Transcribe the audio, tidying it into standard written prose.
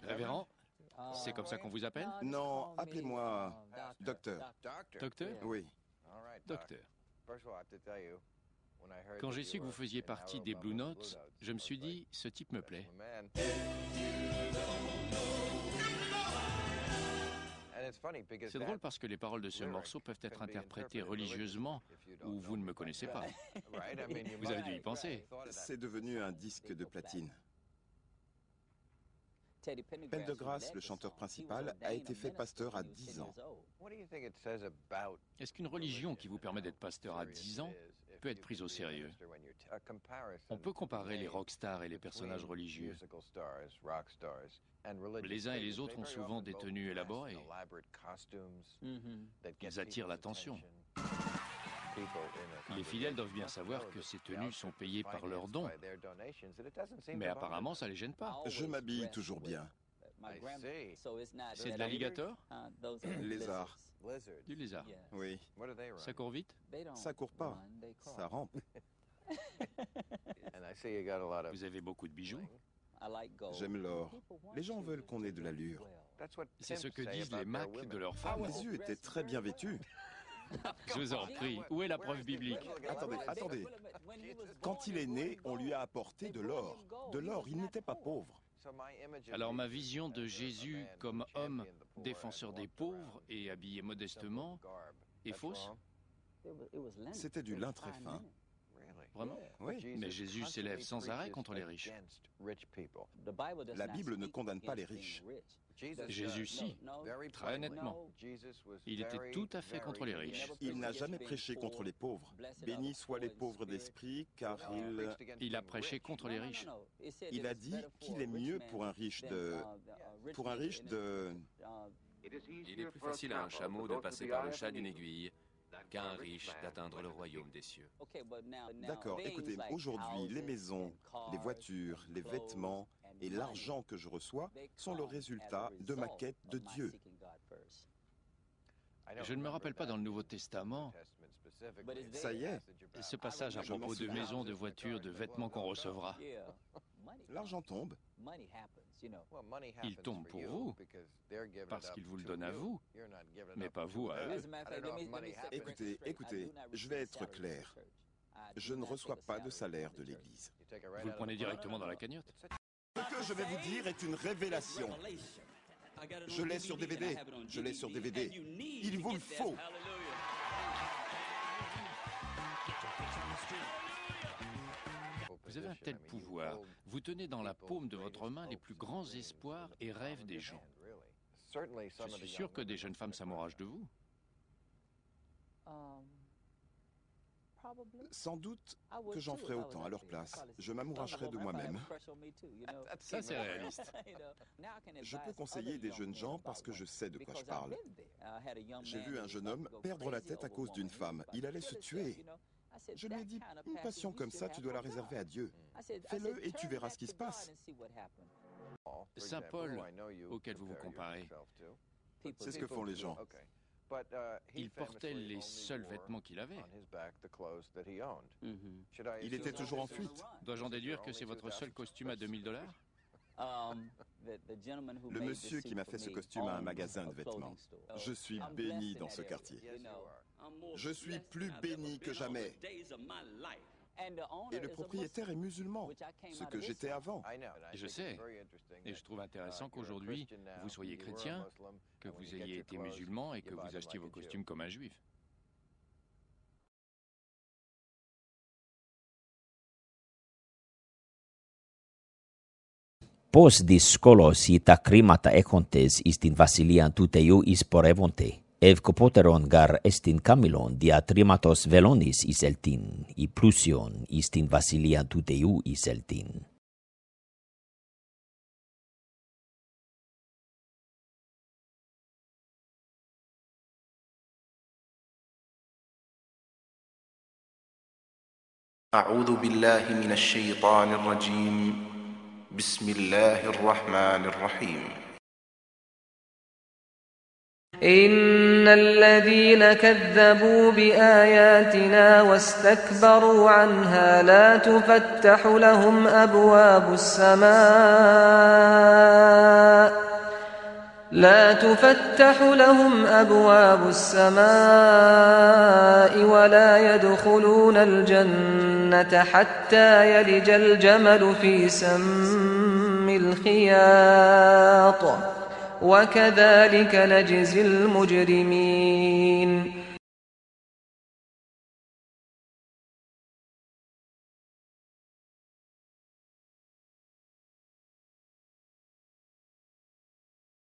Révérend, c'est comme ça qu'on vous appelle? Non, appelez-moi docteur. Docteur? Oui. Docteur. Quand j'ai su que vous faisiez partie des Blue Notes, je me suis dit, ce type me plaît. C'est drôle parce que les paroles de ce morceau peuvent être interprétées religieusement ou vous ne me connaissez pas. Vous avez dû y penser. C'est devenu un disque de platine. Pendergrass, le chanteur principal, a été fait pasteur à 10 ans. Est-ce qu'une religion qui vous permet d'être pasteur à 10 ans peut être prise au sérieux? On peut comparer les rockstars et les personnages religieux. Les uns et les autres ont souvent des tenues élaborées. Ils attirent l'attention. Les fidèles doivent bien savoir que ces tenues sont payées par leurs dons. Mais apparemment, ça ne les gêne pas. Je m'habille toujours bien. C'est de l'alligator? Lézard. Du lézard. Oui. Ça court vite? Ça court pas. Ça rampe. Vous avez beaucoup de bijoux? J'aime l'or. Les gens veulent qu'on ait de l'allure. C'est ce que disent les macs de leurs femmes. Jésus était très bien vêtu. Je vous en prie, où est la preuve biblique? Attendez. Quand il est né, on lui a apporté de l'or. De l'or, il n'était pas pauvre. Alors ma vision de Jésus comme homme, défenseur des pauvres et habillé modestement, est fausse? C'était du lin très fin. Vraiment? Oui. Mais Jésus s'élève sans arrêt contre les riches. La Bible ne condamne pas les riches. Jésus, si, très nettement. Il était tout à fait contre les riches. Il n'a jamais prêché contre les pauvres. Bénis soient les pauvres d'esprit, car Il a prêché contre les riches. il a dit qu'il est mieux pour un riche de... Il est plus facile à un chameau de passer par le chat d'une aiguille qu'à un riche d'atteindre le royaume des cieux. D'accord, écoutez, aujourd'hui, les maisons, les voitures, les vêtements et l'argent que je reçois sont le résultat de ma quête de Dieu. Je ne me rappelle pas dans le Nouveau Testament Ça y est, ce passage à Je m'en propos de souviens. maisons, de voitures, de vêtements qu'on recevra. l'argent tombe. Il tombe pour vous, parce qu'il vous le donne à vous, mais pas vous à eux. Écoutez, je vais être clair. Je ne reçois pas de salaire de l'Église. Vous le prenez directement dans la cagnotte. Ce que je vais vous dire est une révélation. Je l'ai sur DVD. Je l'ai sur DVD. Il vous le faut. Vous avez un tel pouvoir. Vous tenez dans la paume de votre main les plus grands espoirs et rêves des gens. Je suis sûr que des jeunes femmes s'amouragent de vous. Sans doute que j'en ferai autant à leur place. Je m'amouracherai de moi-même. Ça, c'est réaliste. Je peux conseiller des jeunes gens parce que je sais de quoi je parle. J'ai vu un jeune homme perdre la tête à cause d'une femme. Il allait se tuer. Je lui ai dit, une passion comme ça, tu dois la réserver à Dieu. Fais-le et tu verras ce qui se passe. Saint Paul, auquel vous vous comparez, C'est ce que font les gens. il portait les seuls vêtements qu'il avait. Il était toujours en fuite. Dois-je en déduire que c'est votre seul costume à $2000? Le monsieur qui m'a fait ce costume a un magasin de vêtements. Je suis béni dans ce quartier. Je suis plus béni que jamais. Et le propriétaire est musulman, ce que j'étais avant. Je sais, et je trouve intéressant qu'aujourd'hui, vous soyez chrétien, que vous ayez été musulman et que vous achetiez vos costumes comme un juif. Pos diskolos ita krimata ekontes istin Vasilian tuteiu isporevonte. Evkopoteron gar estin Camilon dia trimatos velonis iseltin, I plusion istin Vasilian tuteiu iseltin. أعوذ بالله من الشيطان الرجيم بسم الله الرحمن الرحيم إن الذين كذبوا بآياتنا واستكبروا عنها لا تفتح لهم أبواب السماء ولا يدخلون الجنة حتى يلج الجمل في سم الخياط وكذلك نجزي المجرمين